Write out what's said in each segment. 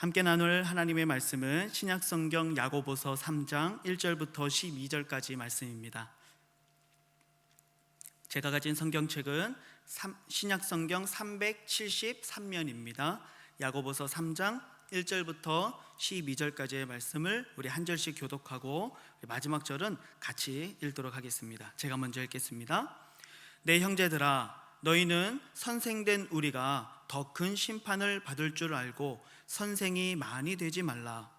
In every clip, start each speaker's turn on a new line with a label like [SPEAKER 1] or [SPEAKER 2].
[SPEAKER 1] 함께 나눌 하나님의 말씀은 신약성경 야고보서 3장 1절부터 12절까지 말씀입니다. 제가 가진 성경책은 신약성경 373면입니다. 야고보서 3장 1절부터 12절까지의 말씀을 우리 한 절씩 교독하고 마지막 절은 같이 읽도록 하겠습니다. 제가 먼저 읽겠습니다. 내 형제들아, 너희는 선생된 우리가 더 큰 심판을 받을 줄 알고 선생이 많이 되지 말라.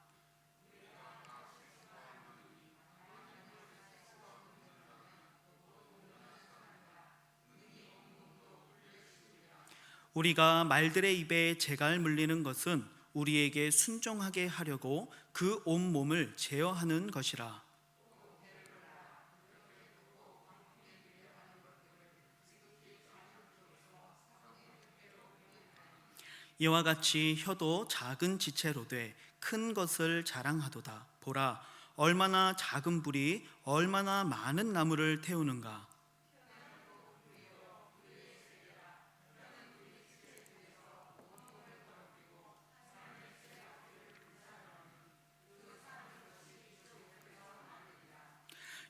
[SPEAKER 1] 우리가 말들의 입에 재갈 물리는 것은 우리에게 순종하게 하려고 그 온몸을 제어하는 것이라. 이와 같이 혀도 작은 지체로 돼 큰 것을 자랑하도다. 보라, 얼마나 작은 불이 얼마나 많은 나무를 태우는가.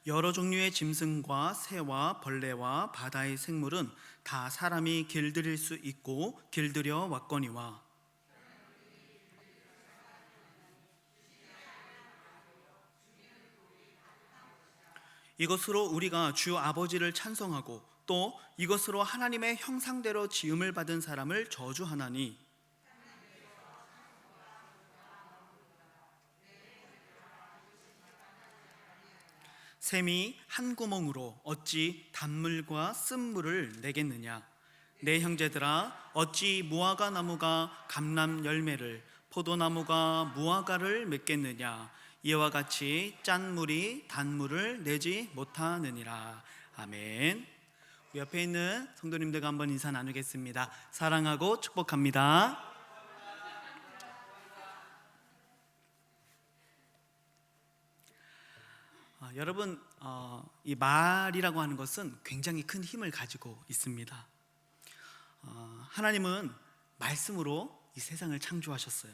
[SPEAKER 1] 여러 종류의 짐승과 새와 벌레와 바다의 생물은 다 사람이 길들일 수 있고 길들여 왔거니와, 이것으로 우리가 주 아버지를 찬송하고 또 이것으로 하나님의 형상대로 지음을 받은 사람을 저주하나니, 샘이 한 구멍으로 어찌 단물과 쓴물을 내겠느냐. 내 형제들아, 어찌 무화과 나무가 감람 열매를, 포도나무가 무화과를 맺겠느냐. 이와 같이 짠 물이 단물을 내지 못하느니라. 아멘. 옆에 있는 성도님들과 한번 인사 나누겠습니다. 사랑하고 축복합니다. 여러분, 이 말이라고 하는 것은 굉장히 큰 힘을 가지고 있습니다. 하나님은 말씀으로 이 세상을 창조하셨어요.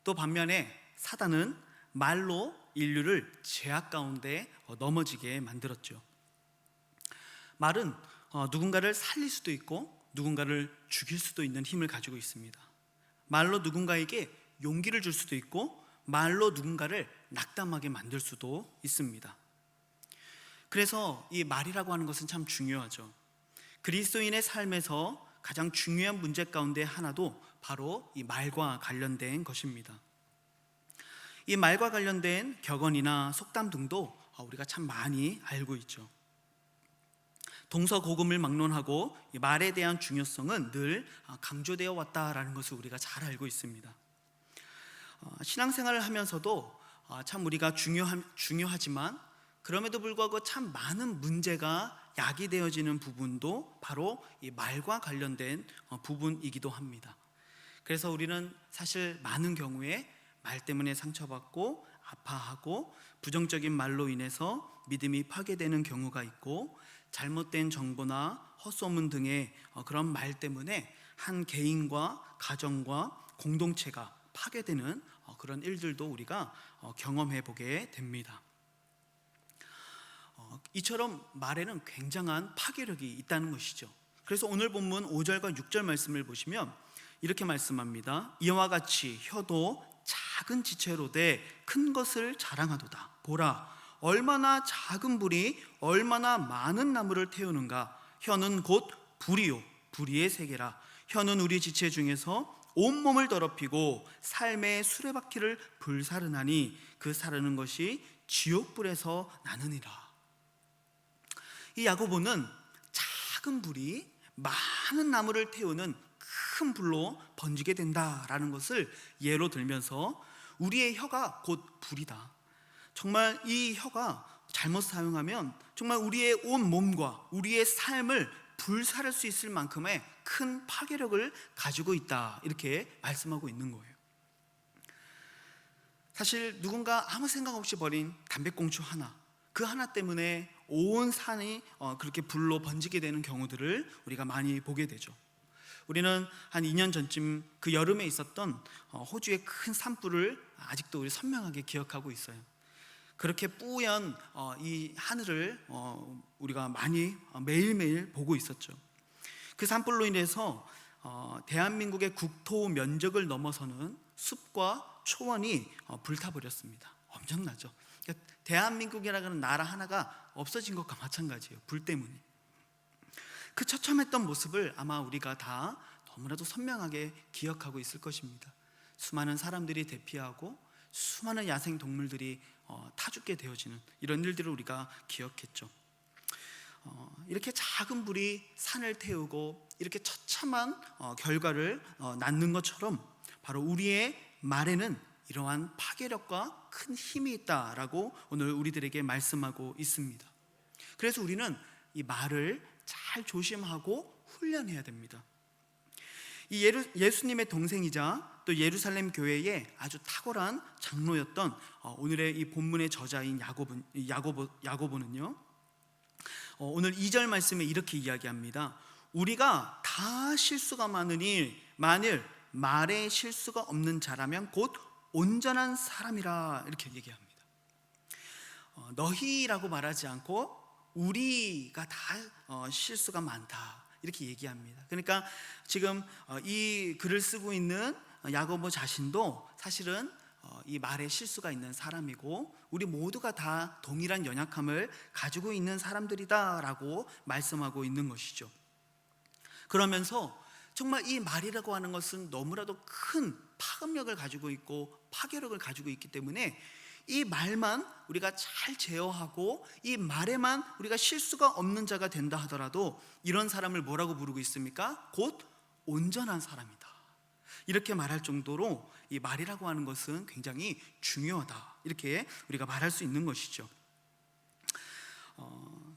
[SPEAKER 1] 또 반면에 사단은 말로 인류를 죄악 가운데 넘어지게 만들었죠. 말은 누군가를 살릴 수도 있고 누군가를 죽일 수도 있는 힘을 가지고 있습니다. 말로 누군가에게 용기를 줄 수도 있고 말로 누군가를 낙담하게 만들 수도 있습니다. 그래서 이 말이라고 하는 것은 참 중요하죠. 그리스도인의 삶에서 가장 중요한 문제 가운데 하나도 바로 이 말과 관련된 것입니다. 이 말과 관련된 격언이나 속담 등도 우리가 참 많이 알고 있죠. 동서고금을 막론하고 이 말에 대한 중요성은 늘 강조되어 왔다라는 것을 우리가 잘 알고 있습니다. 신앙생활을 하면서도 참 우리가 중요하지만 그럼에도 불구하고 참 많은 문제가 야기되어지는 부분도 바로 이 말과 관련된 부분이기도 합니다. 그래서 우리는 사실 많은 경우에 말 때문에 상처받고 아파하고 부정적인 말로 인해서 믿음이 파괴되는 경우가 있고, 잘못된 정보나 헛소문 등의 그런 말 때문에 한 개인과 가정과 공동체가 파괴되는 그런 일들도 우리가 경험해 보게 됩니다. 이처럼 말에는 굉장한 파괴력이 있다는 것이죠. 그래서 오늘 본문 5절과 6절 말씀을 보시면 이렇게 말씀합니다. 이와 같이 혀도 작은 지체로 돼 큰 것을 자랑하도다. 보라, 얼마나 작은 불이 얼마나 많은 나무를 태우는가. 혀는 곧 불이요 불의의 세계라. 혀는 우리 지체 중에서 온몸을 더럽히고 삶의 수레바퀴를 불사르나니 그 사르는 것이 지옥불에서 나느니라. 이 야고보는 작은 불이 많은 나무를 태우는 큰 불로 번지게 된다라는 것을 예로 들면서 우리의 혀가 곧 불이다. 정말 이 혀가 잘못 사용하면 정말 우리의 온 몸과 우리의 삶을 불살할 수 있을 만큼의 큰 파괴력을 가지고 있다, 이렇게 말씀하고 있는 거예요. 사실 누군가 아무 생각 없이 버린 담배꽁초 하나, 그 하나 때문에 온 산이 그렇게 불로 번지게 되는 경우들을 우리가 많이 보게 되죠. 우리는 한 2년 전쯤 그 여름에 있었던 호주의 큰 산불을 아직도 우리 선명하게 기억하고 있어요. 그렇게 뿌연 이 하늘을 우리가 많이 매일매일 보고 있었죠. 그 산불로 인해서 대한민국의 국토 면적을 넘어서는 숲과 초원이 불타버렸습니다. 엄청나죠. 그러니까 대한민국이라는 나라 하나가 없어진 것과 마찬가지예요. 불 때문에. 그 처참했던 모습을 아마 우리가 다 너무나도 선명하게 기억하고 있을 것입니다. 수많은 사람들이 대피하고 수많은 야생 동물들이 타죽게 되어지는 이런 일들을 우리가 기억했죠. 이렇게 작은 불이 산을 태우고 이렇게 처참한 결과를 낳는 것처럼 바로 우리의 말에는 이러한 파괴력과 큰 힘이 있다라고 오늘 우리들에게 말씀하고 있습니다. 그래서 우리는 이 말을 잘 조심하고 훈련해야 됩니다. 이 예수님의 동생이자 또 예루살렘 교회의 아주 탁월한 장로였던 오늘의 이 본문의 저자인 야고보는요, 오늘 2절 말씀에 이렇게 이야기합니다. 우리가 다 실수가 많으니 만일 말에 실수가 없는 자라면 곧 온전한 사람이라 이렇게 얘기합니다. 너희라고 말하지 않고 우리가 다 실수가 많다 이렇게 얘기합니다. 그러니까 지금 이 글을 쓰고 있는 야고보 자신도 사실은 이 말에 실수가 있는 사람이고 우리 모두가 다 동일한 연약함을 가지고 있는 사람들이다라고 말씀하고 있는 것이죠. 그러면서 정말 이 말이라고 하는 것은 너무나도 큰 파급력을 가지고 있고 파괴력을 가지고 있기 때문에 이 말만 우리가 잘 제어하고 이 말에만 우리가 실수가 없는 자가 된다 하더라도 이런 사람을 뭐라고 부르고 있습니까? 곧 온전한 사람이다. 이렇게 말할 정도로 이 말이라고 하는 것은 굉장히 중요하다. 이렇게 우리가 말할 수 있는 것이죠.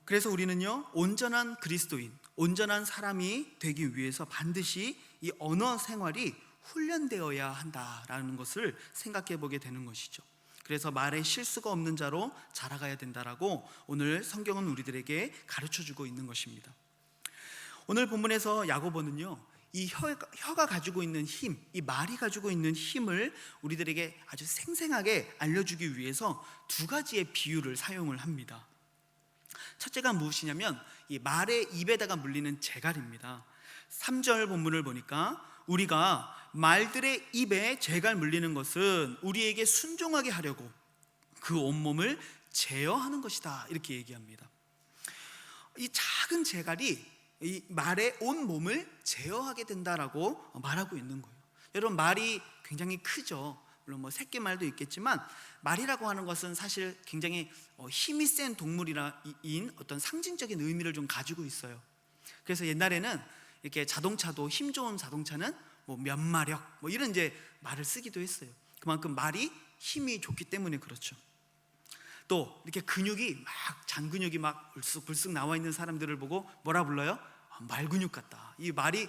[SPEAKER 1] 그래서 우리는요, 온전한 그리스도인, 온전한 사람이 되기 위해서 반드시 이 언어 생활이 훈련되어야 한다라는 것을 생각해 보게 되는 것이죠. 그래서 말에 실수가 없는 자로 자라가야 된다라고 오늘 성경은 우리들에게 가르쳐주고 있는 것입니다. 오늘 본문에서 야고보는요, 이 혀가 가지고 있는 힘, 이 말이 가지고 있는 힘을 우리들에게 아주 생생하게 알려주기 위해서 두 가지의 비유를 사용을 합니다. 첫째가 무엇이냐면 이 말의 입에다가 물리는 재갈입니다. 3절 본문을 보니까 우리가 말들의 입에 재갈 물리는 것은 우리에게 순종하게 하려고 그 온몸을 제어하는 것이다 이렇게 얘기합니다. 이 작은 재갈이 이 말의 온 몸을 제어하게 된다라고 말하고 있는 거예요. 여러분, 말이 굉장히 크죠. 물론 새끼 말도 있겠지만 말이라고 하는 것은 사실 굉장히 힘이 센 동물이라인 어떤 상징적인 의미를 좀 가지고 있어요. 그래서 옛날에는 이렇게 자동차도 힘 좋은 자동차는 몇 마력 이런 이제 말을 쓰기도 했어요. 그만큼 말이 힘이 좋기 때문에 그렇죠. 또 이렇게 근육이 막 잔근육이 막 불쑥불쑥 나와 있는 사람들을 보고 뭐라 불러요? 말 근육 같다. 이 말이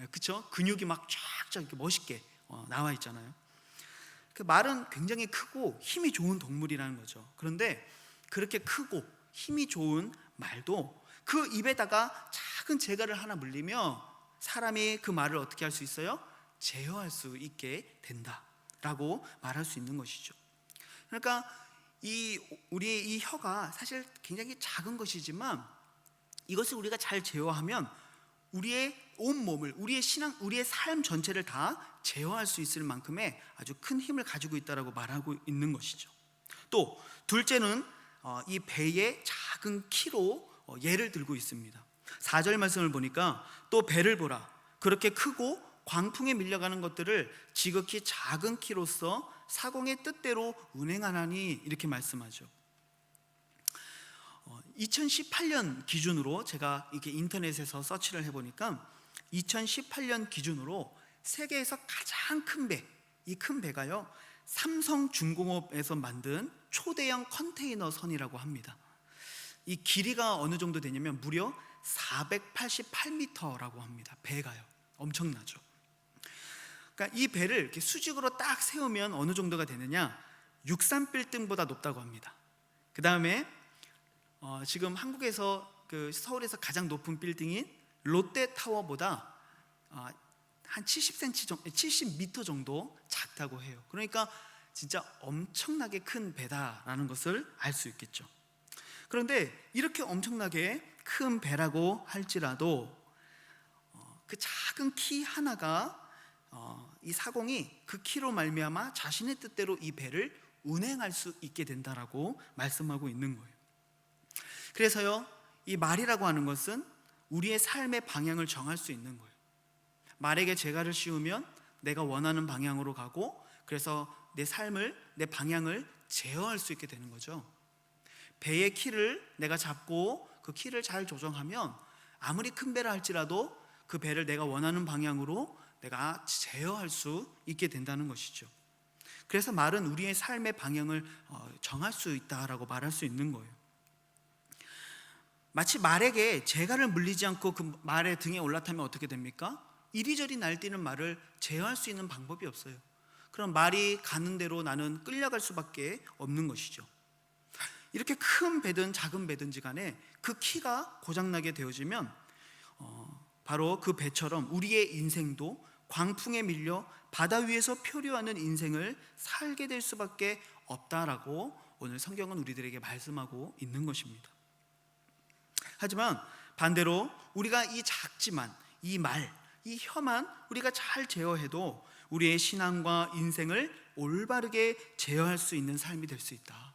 [SPEAKER 1] 그쵸? 근육이 막 쫙쫙 이렇게 멋있게 나와 있잖아요. 그 말은 굉장히 크고 힘이 좋은 동물이라는 거죠. 그런데 그렇게 크고 힘이 좋은 말도 그 입에다가 작은 재갈을 하나 물리면 사람이 그 말을 어떻게 할 수 있어요? 제어할 수 있게 된다라고 말할 수 있는 것이죠. 그러니까 우리의 이 혀가 사실 굉장히 작은 것이지만 이것을 우리가 잘 제어하면 우리의 온 몸을, 우리의 신앙, 우리의 삶 전체를 다 제어할 수 있을 만큼의 아주 큰 힘을 가지고 있다라고 말하고 있는 것이죠. 또 둘째는 이 배의 작은 키로 예를 들고 있습니다. 4절 말씀을 보니까 또 배를 보라, 그렇게 크고 광풍에 밀려가는 것들을 지극히 작은 키로서 사공의 뜻대로 운행하나니 이렇게 말씀하죠. 2018년 기준으로 제가 이렇게 인터넷에서 서치를 해보니까 2018년 기준으로 세계에서 가장 큰 배, 이 큰 배가요 삼성중공업에서 만든 초대형 컨테이너 선이라고 합니다. 이 길이가 어느 정도 되냐면 무려 488m라고 합니다. 배가요. 엄청나죠. 그러니까 이 배를 이렇게 수직으로 딱 세우면 어느 정도가 되느냐, 63빌딩보다 높다고 합니다. 그 다음에 지금 한국에서 서울에서 가장 높은 빌딩인 롯데타워보다 한 70cm 정도, 70m 정도 작다고 해요. 그러니까 진짜 엄청나게 큰 배다라는 것을 알 수 있겠죠. 그런데 이렇게 엄청나게 큰 배라고 할지라도 그 작은 키 하나가 이 사공이 그 키로 말미암아 자신의 뜻대로 이 배를 운행할 수 있게 된다라고 말씀하고 있는 거예요. 그래서요, 이 말이라고 하는 것은 우리의 삶의 방향을 정할 수 있는 거예요. 말에게 제갈을 씌우면 내가 원하는 방향으로 가고, 그래서 내 삶을, 내 방향을 제어할 수 있게 되는 거죠. 배의 키를 내가 잡고 그 키를 잘 조정하면 아무리 큰 배라 할지라도 그 배를 내가 원하는 방향으로 내가 제어할 수 있게 된다는 것이죠. 그래서 말은 우리의 삶의 방향을 정할 수 있다라고 말할 수 있는 거예요. 마치 말에게 재갈을 물리지 않고 그 말의 등에 올라타면 어떻게 됩니까? 이리저리 날뛰는 말을 제어할 수 있는 방법이 없어요. 그럼 말이 가는 대로 나는 끌려갈 수밖에 없는 것이죠. 이렇게 큰 배든 작은 배든지 간에 그 키가 고장나게 되어지면 바로 그 배처럼 우리의 인생도 광풍에 밀려 바다 위에서 표류하는 인생을 살게 될 수밖에 없다라고 오늘 성경은 우리들에게 말씀하고 있는 것입니다. 하지만 반대로 우리가 이 작지만 이 말, 이 혀만 우리가 잘 제어해도 우리의 신앙과 인생을 올바르게 제어할 수 있는 삶이 될 수 있다.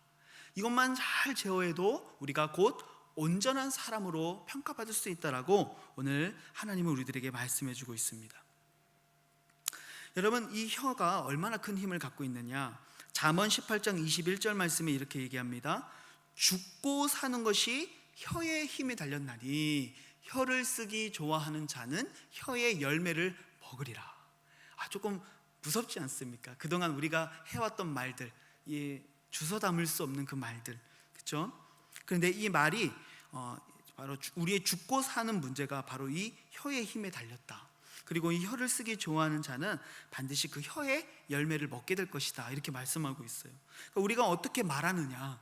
[SPEAKER 1] 이것만 잘 제어해도 우리가 곧 온전한 사람으로 평가받을 수 있다라고 오늘 하나님은 우리들에게 말씀해 주고 있습니다. 여러분, 이 혀가 얼마나 큰 힘을 갖고 있느냐? 잠언 18장 21절 말씀에 이렇게 얘기합니다. 죽고 사는 것이 혀의 힘에 달렸나니 혀를 쓰기 좋아하는 자는 혀의 열매를 먹으리라. 조금 무섭지 않습니까? 그동안 우리가 해왔던 말들, 주워 담을 수 없는 그 말들, 그렇죠? 그런데 이 말이 바로 우리의 죽고 사는 문제가 바로 이 혀의 힘에 달렸다. 그리고 이 혀를 쓰기 좋아하는 자는 반드시 그 혀의 열매를 먹게 될 것이다, 이렇게 말씀하고 있어요. 그러니까 우리가 어떻게 말하느냐,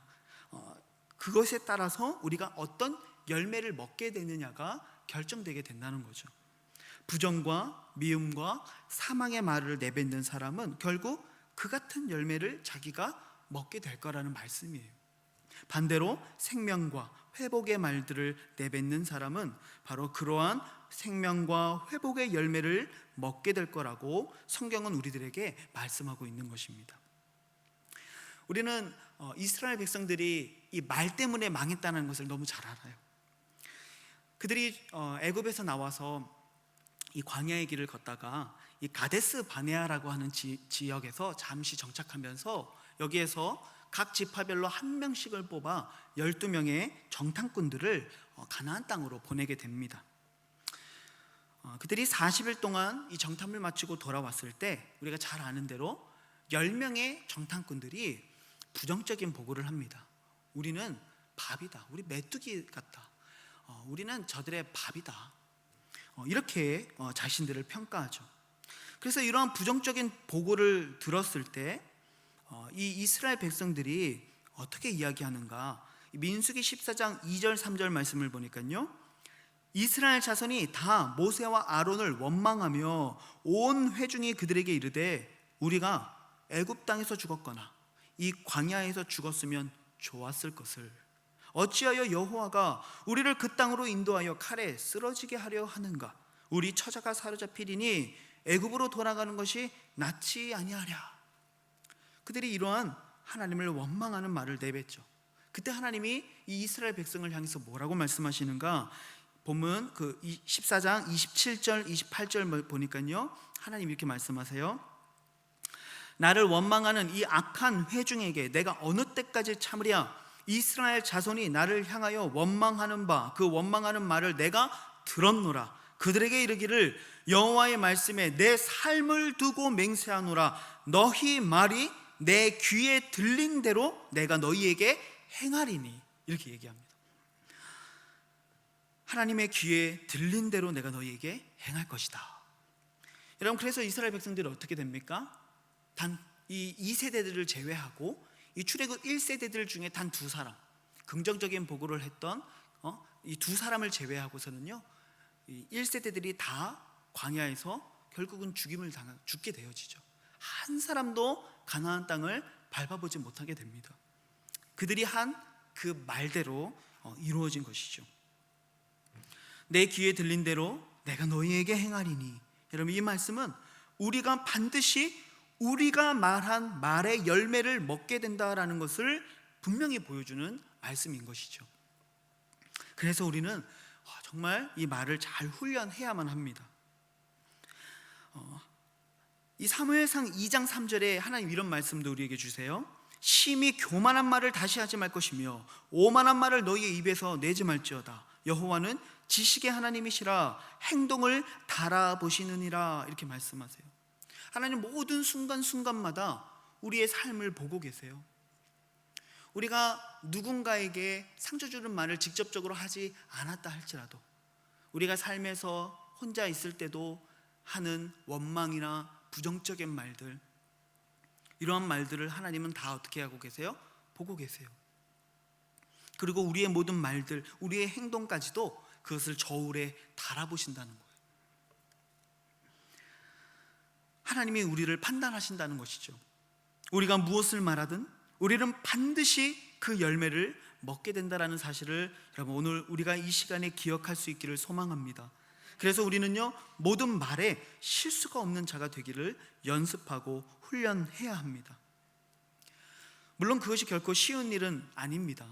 [SPEAKER 1] 그것에 따라서 우리가 어떤 열매를 먹게 되느냐가 결정되게 된다는 거죠. 부정과 미움과 사망의 말을 내뱉는 사람은 결국 그 같은 열매를 자기가 먹게 될 거라는 말씀이에요. 반대로 생명과 회복의 말들을 내뱉는 사람은 바로 그러한 생명과 회복의 열매를 먹게 될 거라고 성경은 우리들에게 말씀하고 있는 것입니다. 우리는 이스라엘 백성들이 이 말 때문에 망했다는 것을 너무 잘 알아요. 그들이 애굽에서 나와서 이 광야의 길을 걷다가 이 가데스 바네아라고 하는 지역에서 잠시 정착하면서 여기에서 각 지파별로 한 명씩을 뽑아 12명의 정탐꾼들을 가나안 땅으로 보내게 됩니다. 그들이 40일 동안 이 정탐을 마치고 돌아왔을 때 우리가 잘 아는 대로 10명의 정탐꾼들이 부정적인 보고를 합니다. 우리는 밥이다, 우리 메뚜기 같다, 우리는 저들의 밥이다, 이렇게 자신들을 평가하죠. 그래서 이러한 부정적인 보고를 들었을 때 이 이스라엘 백성들이 어떻게 이야기하는가? 민수기 14장 2절 3절 말씀을 보니까요, 이스라엘 자손이 다 모세와 아론을 원망하며 온 회중이 그들에게 이르되 우리가 애굽 땅에서 죽었거나 이 광야에서 죽었으면 좋았을 것을 어찌하여 여호와가 우리를 그 땅으로 인도하여 칼에 쓰러지게 하려 하는가? 우리 처자가 사로잡히리니 애굽으로 돌아가는 것이 낫지 아니하랴. 그들이 이러한 하나님을 원망하는 말을 내뱉죠. 그때 하나님이 이 이스라엘 백성을 향해서 뭐라고 말씀하시는가? 본문 그 14장 27절 28절 보니까요, 하나님 이렇게 말씀하세요. 나를 원망하는 이 악한 회중에게 내가 어느 때까지 참으랴? 이스라엘 자손이 나를 향하여 원망하는 바 그 원망하는 말을 내가 들었노라. 그들에게 이르기를 여호와의 말씀에 내 삶을 두고 맹세하노라. 너희 말이 내 귀에 들린 대로 내가 너희에게 행하리니. 이렇게 얘기합니다. 하나님의 귀에 들린 대로 내가 너희에게 행할 것이다. 여러분, 그래서 이스라엘 백성들이 어떻게 됩니까? 단 이 2세대들을 제외하고 이 출애굽 1세대들 중에 단 2사람, 긍정적인 보고를 했던 이 2사람을 제외하고서는요, 이 1세대들이 다 광야에서 결국은 죽게 되어지죠. 한 사람도 가나안 땅을 밟아보지 못하게 됩니다. 그들이 한 그 말대로 이루어진 것이죠. 내 귀에 들린 대로 내가 너희에게 행하리니. 여러분, 이 말씀은 우리가 반드시 우리가 말한 말의 열매를 먹게 된다라는 것을 분명히 보여주는 말씀인 것이죠. 그래서 우리는 정말 이 말을 잘 훈련해야만 합니다. 이 사무엘상 2장 3절에 하나님 이런 말씀도 우리에게 주세요. 심히 교만한 말을 다시 하지 말 것이며 오만한 말을 너희의 입에서 내지 말지어다. 여호와는 지식의 하나님이시라 행동을 달아보시느니라. 이렇게 말씀하세요. 하나님 모든 순간순간마다 우리의 삶을 보고 계세요. 우리가 누군가에게 상처 주는 말을 직접적으로 하지 않았다 할지라도 우리가 삶에서 혼자 있을 때도 하는 원망이나 부정적인 말들, 이러한 말들을 하나님은 다 어떻게 하고 계세요? 보고 계세요. 그리고 우리의 모든 말들, 우리의 행동까지도 그것을 저울에 달아보신다는 거예요. 하나님이 우리를 판단하신다는 것이죠. 우리가 무엇을 말하든 우리는 반드시 그 열매를 먹게 된다는 사실을 여러분 오늘 우리가 이 시간에 기억할 수 있기를 소망합니다. 그래서 우리는요, 모든 말에 실수가 없는 자가 되기를 연습하고 훈련해야 합니다. 물론 그것이 결코 쉬운 일은 아닙니다.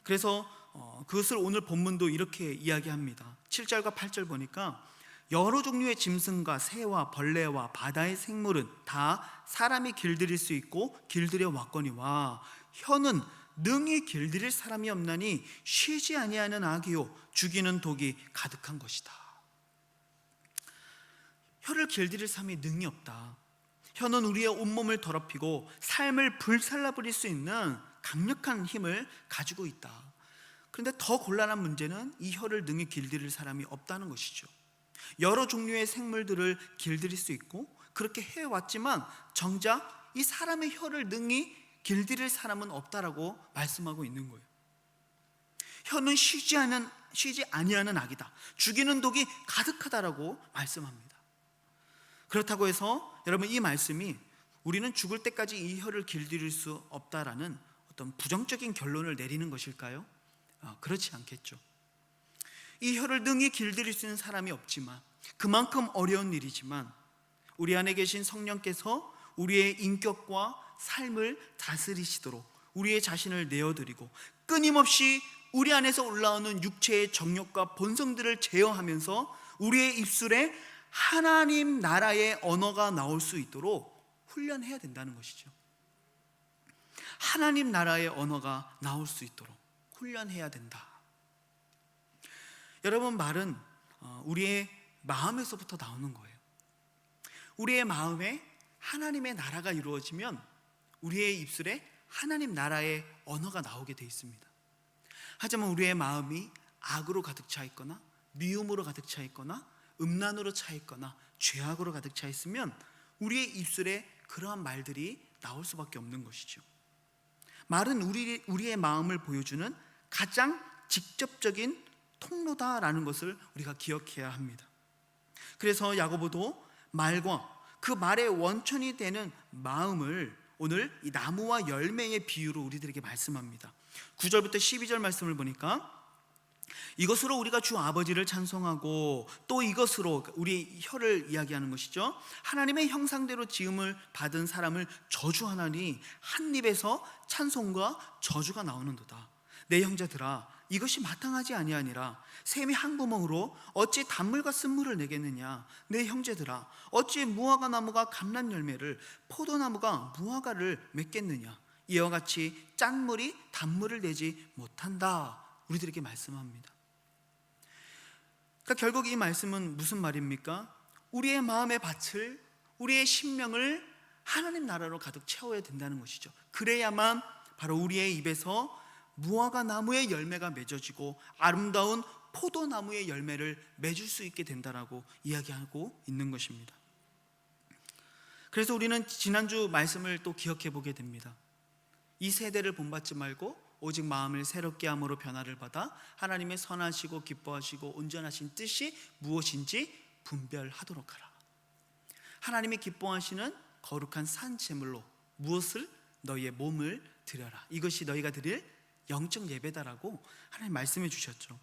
[SPEAKER 1] 그래서 그것을 오늘 본문도 이렇게 이야기합니다. 7절과 8절 보니까 여러 종류의 짐승과 새와 벌레와 바다의 생물은 다 사람이 길들일 수 있고 길들여 왔거니와 혀는 능히 길들일 사람이 없나니 쉬지 아니하는 악이요 죽이는 독이 가득한 것이다. 혀를 길들일 사람이 능히 없다. 혀는 우리의 온몸을 더럽히고 삶을 불살라버릴 수 있는 강력한 힘을 가지고 있다. 그런데 더 곤란한 문제는 이 혀를 능히 길들일 사람이 없다는 것이죠. 여러 종류의 생물들을 길들일 수 있고 그렇게 해왔지만 정작 이 사람의 혀를 능히 길들일 사람은 없다라고 말씀하고 있는 거예요. 혀는 쉬지 아니하는 악이다. 죽이는 독이 가득하다라고 말씀합니다. 그렇다고 해서 여러분 이 말씀이 우리는 죽을 때까지 이 혀를 길들일 수 없다라는 어떤 부정적인 결론을 내리는 것일까요? 그렇지 않겠죠. 이 혀를 능히 길들일 수 있는 사람이 없지만 그만큼 어려운 일이지만 우리 안에 계신 성령께서 우리의 인격과 삶을 다스리시도록 우리의 자신을 내어드리고 끊임없이 우리 안에서 올라오는 육체의 정욕과 본성들을 제어하면서 우리의 입술에 하나님 나라의 언어가 나올 수 있도록 훈련해야 된다는 것이죠. 하나님 나라의 언어가 나올 수 있도록 훈련해야 된다. 여러분, 말은 우리의 마음에서부터 나오는 거예요. 우리의 마음에 하나님의 나라가 이루어지면 우리의 입술에 하나님 나라의 언어가 나오게 돼 있습니다. 하지만 우리의 마음이 악으로 가득 차 있거나 미움으로 가득 차 있거나 음란으로 차 있거나 죄악으로 가득 차 있으면 우리의 입술에 그러한 말들이 나올 수밖에 없는 것이죠. 말은 우리의 마음을 보여주는 가장 직접적인 통로다라는 것을 우리가 기억해야 합니다. 그래서 야고보도 말과 그 말의 원천이 되는 마음을 오늘 이 나무와 열매의 비유로 우리들에게 말씀합니다. 9절부터 12절 말씀을 보니까 이것으로 우리가 주 아버지를 찬송하고 또 이것으로 우리 혀를 이야기하는 것이죠. 하나님의 형상대로 지음을 받은 사람을 저주하나니 한 입에서 찬송과 저주가 나오는도다. 내 형제들아, 이것이 마땅하지 아니하니라. 샘이 한 구멍으로 어찌 단물과 쓴물을 내겠느냐. 내 형제들아, 어찌 무화과 나무가 감람 열매를 포도나무가 무화과를 맺겠느냐. 이와 같이 짠물이 단물을 내지 못한다. 우리들에게 말씀합니다. 그러니까 결국 이 말씀은 무슨 말입니까? 우리의 마음의 밭을, 우리의 심령을 하나님 나라로 가득 채워야 된다는 것이죠. 그래야만 바로 우리의 입에서 무화과 나무의 열매가 맺어지고 아름다운 포도나무의 열매를 맺을 수 있게 된다라고 이야기하고 있는 것입니다. 그래서 우리는 지난주 말씀을 또 기억해 보게 됩니다. 이 세대를 본받지 말고 오직 마음을 새롭게 함으로 변화를 받아 하나님의 선하시고 기뻐하시고 온전하신 뜻이 무엇인지 분별하도록 하라. 하나님이 기뻐하시는 거룩한 산 제물로 무엇을? 너희의 몸을 드려라. 이것이 너희가 드릴 영적 예배다라고 하나님 말씀해 주셨죠.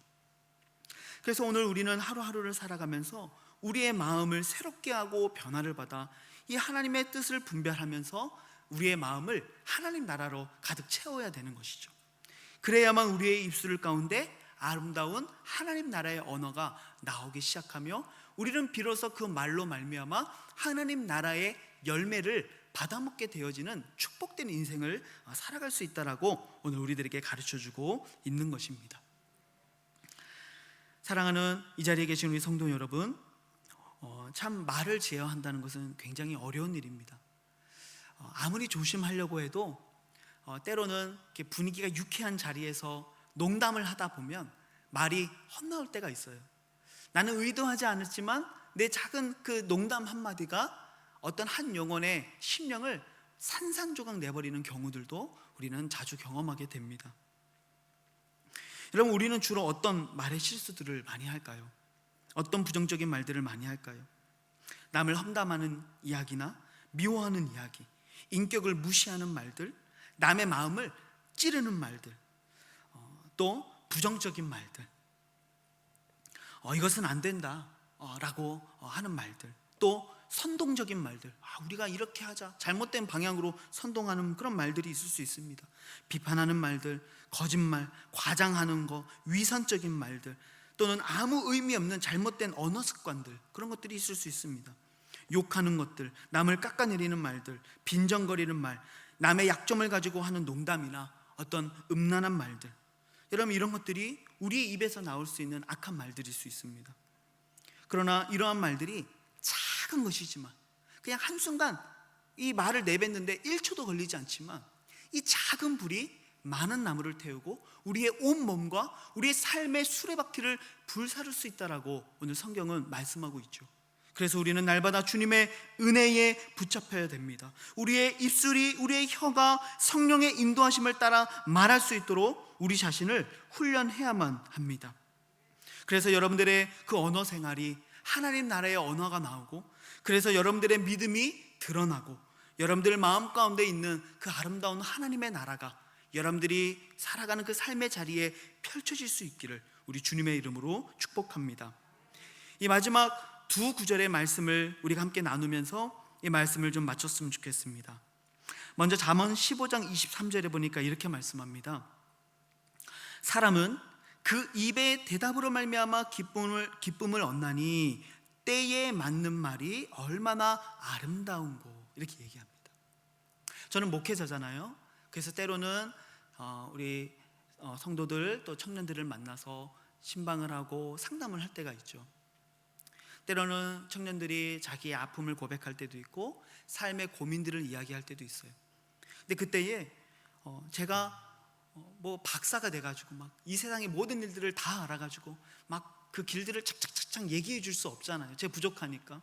[SPEAKER 1] 그래서 오늘 우리는 하루하루를 살아가면서 우리의 마음을 새롭게 하고 변화를 받아 이 하나님의 뜻을 분별하면서 우리의 마음을 하나님 나라로 가득 채워야 되는 것이죠. 그래야만 우리의 입술 가운데 아름다운 하나님 나라의 언어가 나오기 시작하며 우리는 비로소 그 말로 말미암아 하나님 나라의 열매를 받아먹게 되어지는 축복된 인생을 살아갈 수 있다라고 오늘 우리들에게 가르쳐주고 있는 것입니다. 사랑하는 이 자리에 계신 우리 성도 여러분, 참 말을 제어한다는 것은 굉장히 어려운 일입니다. 아무리 조심하려고 해도 때로는 이렇게 분위기가 유쾌한 자리에서 농담을 하다 보면 말이 헛나올 때가 있어요. 나는 의도하지 않았지만 내 작은 그 농담 한마디가 어떤 한 영혼의 심령을 산산조각 내버리는 경우들도 우리는 자주 경험하게 됩니다. 여러분, 우리는 주로 어떤 말의 실수들을 많이 할까요? 어떤 부정적인 말들을 많이 할까요? 남을 험담하는 이야기나 미워하는 이야기, 인격을 무시하는 말들, 남의 마음을 찌르는 말들, 또 부정적인 말들, 이것은 안 된다 라고 하는 말들, 또 선동적인 말들, 우리가 이렇게 하자, 잘못된 방향으로 선동하는 그런 말들이 있을 수 있습니다. 비판하는 말들, 거짓말, 과장하는 거, 위선적인 말들, 또는 아무 의미 없는 잘못된 언어 습관들, 그런 것들이 있을 수 있습니다. 욕하는 것들, 남을 깎아내리는 말들, 빈정거리는 말, 남의 약점을 가지고 하는 농담이나 어떤 음란한 말들, 여러분, 이런 것들이 우리 입에서 나올 수 있는 악한 말들일 수 있습니다. 그러나 이러한 말들이 작은 것이지만 그냥 한순간 이 말을 내뱉는데 1초도 걸리지 않지만 이 작은 불이 많은 나무를 태우고 우리의 온 몸과 우리의 삶의 수레바퀴를 불사를 수 있다라고 오늘 성경은 말씀하고 있죠. 그래서 우리는 날마다 주님의 은혜에 붙잡혀야 됩니다. 우리의 입술이, 우리의 혀가 성령의 인도하심을 따라 말할 수 있도록 우리 자신을 훈련해야만 합니다. 그래서 여러분들의 그 언어 생활이 하나님 나라의 언어가 나오고, 그래서 여러분들의 믿음이 드러나고 여러분들 마음 가운데 있는 그 아름다운 하나님의 나라가 여러분들이 살아가는 그 삶의 자리에 펼쳐질 수 있기를 우리 주님의 이름으로 축복합니다. 이 마지막 두 구절의 말씀을 우리가 함께 나누면서 이 말씀을 좀 마쳤으면 좋겠습니다. 먼저 잠언 15장 23절에 보니까 이렇게 말씀합니다. 사람은 그 입의 대답으로 말미암아 기쁨을 얻나니 때에 맞는 말이 얼마나 아름다운고, 이렇게 얘기합니다. 저는 목회자잖아요. 그래서 때로는 우리 성도들 또 청년들을 만나서 신방을 하고 상담을 할 때가 있죠. 때로는 청년들이 자기의 아픔을 고백할 때도 있고 삶의 고민들을 이야기할 때도 있어요. 근데 그때에 제가 뭐 박사가 돼가지고 막 이 세상의 모든 일들을 다 알아가지고 막 그 길들을 착착착착 얘기해 줄 수 없잖아요. 제가 부족하니까.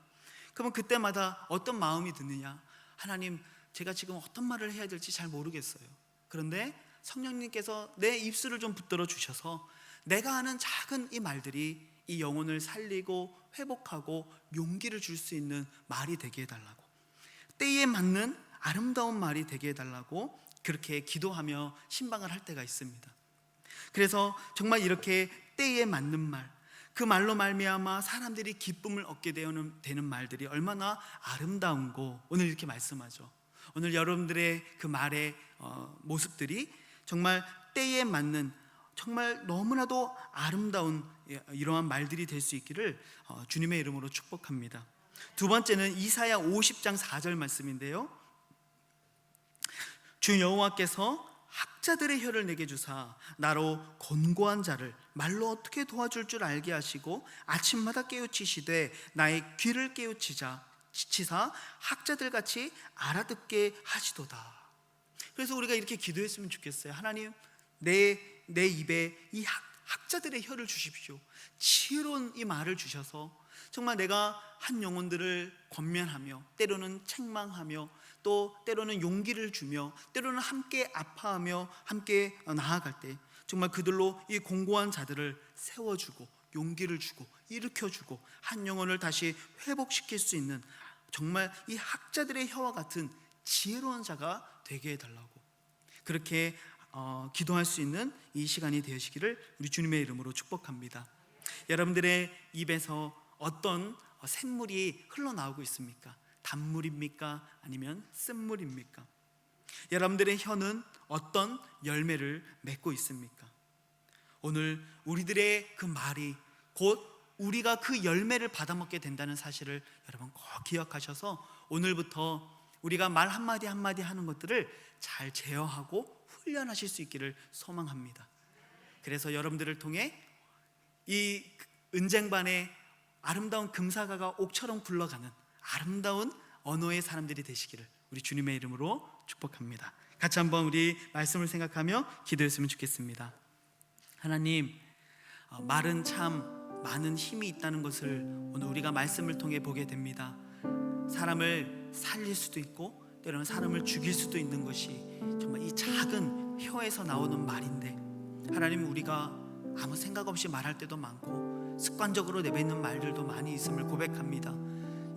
[SPEAKER 1] 그러면 그때마다 어떤 마음이 드느냐, 하나님, 제가 지금 어떤 말을 해야 될지 잘 모르겠어요. 그런데 성령님께서 내 입술을 좀 붙들어 주셔서 내가 하는 작은 이 말들이 이 영혼을 살리고 회복하고 용기를 줄 수 있는 말이 되게 해달라고, 때에 맞는 아름다운 말이 되게 해달라고 그렇게 기도하며 신방을 할 때가 있습니다. 그래서 정말 이렇게 때에 맞는 말, 그 말로 말미암아 사람들이 기쁨을 얻게 되는 말들이 얼마나 아름다운고 오늘 이렇게 말씀하죠. 오늘 여러분들의 그 말의 모습들이 정말 때에 맞는, 정말 너무나도 아름다운 이러한 말들이 될 수 있기를 주님의 이름으로 축복합니다. 두 번째는 이사야 50장 4절 말씀인데요. 주 여호와께서 학자들의 혀를 내게 주사 나로 곤고한 자를 말로 어떻게 도와줄 줄 알게 하시고 아침마다 깨우치시되 나의 귀를 깨우치사 학자들같이 알아듣게 하시도다. 그래서 우리가 이렇게 기도했으면 좋겠어요. 하나님, 내 입에 이 학자들의 혀를 주십시오. 지혜로운 이 말을 주셔서 정말 내가 한 영혼들을 권면하며 때로는 책망하며 또 때로는 용기를 주며 때로는 함께 아파하며 함께 나아갈 때 정말 그들로 이 공고한 자들을 세워주고 용기를 주고 일으켜주고 한 영혼을 다시 회복시킬 수 있는 정말 이 학자들의 혀와 같은 지혜로운 자가 되게 해달라고, 그렇게 기도할 수 있는 이 시간이 되시기를 우리 주님의 이름으로 축복합니다. 여러분들의 입에서 어떤 샘물이 흘러나오고 있습니까? 단물입니까? 아니면 쓴물입니까? 여러분들의 혀는 어떤 열매를 맺고 있습니까? 오늘 우리들의 그 말이 곧 우리가 그 열매를 받아먹게 된다는 사실을 여러분 꼭 기억하셔서 오늘부터 우리가 말 한마디 한마디 하는 것들을 잘 제어하고 훈련하실 수 있기를 소망합니다. 그래서 여러분들을 통해 이 은쟁반의 아름다운 금사과가 옥처럼 굴러가는 아름다운 언어의 사람들이 되시기를 우리 주님의 이름으로 축복합니다. 같이 한번 우리 말씀을 생각하며 기도했으면 좋겠습니다. 하나님, 말은 참 많은 힘이 있다는 것을 오늘 우리가 말씀을 통해 보게 됩니다. 사람을 살릴 수도 있고 때로는 사람을 죽일 수도 있는 것이 정말 이 작은 혀에서 나오는 말인데, 하나님, 우리가 아무 생각 없이 말할 때도 많고 습관적으로 내뱉는 말들도 많이 있음을 고백합니다.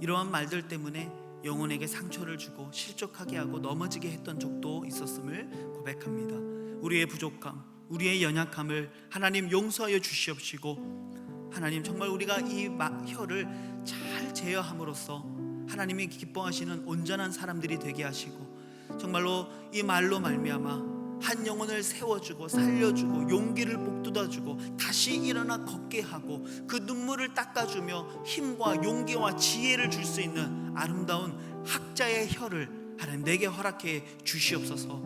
[SPEAKER 1] 이러한 말들 때문에 영혼에게 상처를 주고 실족하게 하고 넘어지게 했던 적도 있었음을 고백합니다. 우리의 부족함, 우리의 연약함을 하나님 용서하여 주시옵시고, 하나님 정말 우리가 이 혀를 잘 제어함으로써 하나님이 기뻐하시는 온전한 사람들이 되게 하시고, 정말로 이 말로 말미암아 한 영혼을 세워주고 살려주고 용기를 북돋아주고 다시 일어나 걷게 하고 그 눈물을 닦아주며 힘과 용기와 지혜를 줄 수 있는 아름다운 학자의 혀를 하나님 내게 허락해 주시옵소서.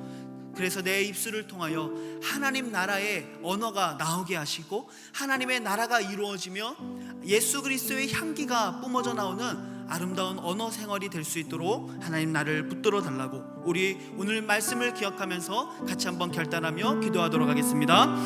[SPEAKER 1] 그래서 내 입술을 통하여 하나님 나라의 언어가 나오게 하시고 하나님의 나라가 이루어지며 예수 그리스도의 향기가 뿜어져 나오는 아름다운 언어 생활이 될 수 있도록 하나님 나를 붙들어 달라고, 우리 오늘 말씀을 기억하면서 같이 한번 결단하며 기도하도록 하겠습니다.